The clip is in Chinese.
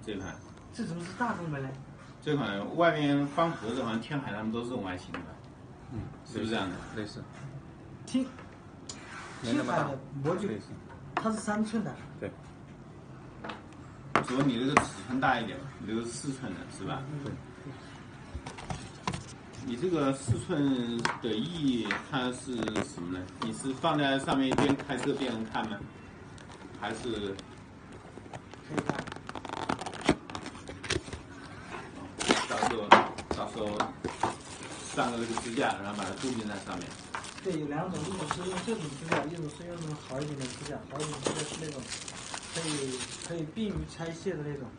这款。这怎么是大众的呢？这款外面方盒子好像天海他们都是这种外形的，是不是这样的？类似。天海的模具，它是3寸的。对。只不过你这个尺寸大一点，你这个是4寸的，是吧？对。你这个4寸的意义它是什么呢？你是放在上面一边开车边人看吗？还是？可以看。到时候上个这个支架，然后把它固定在上面。对，有2种，一种是用这种支架，一种是用那种好一点的支架。好一点的支架是那种可以便于拆卸的那种。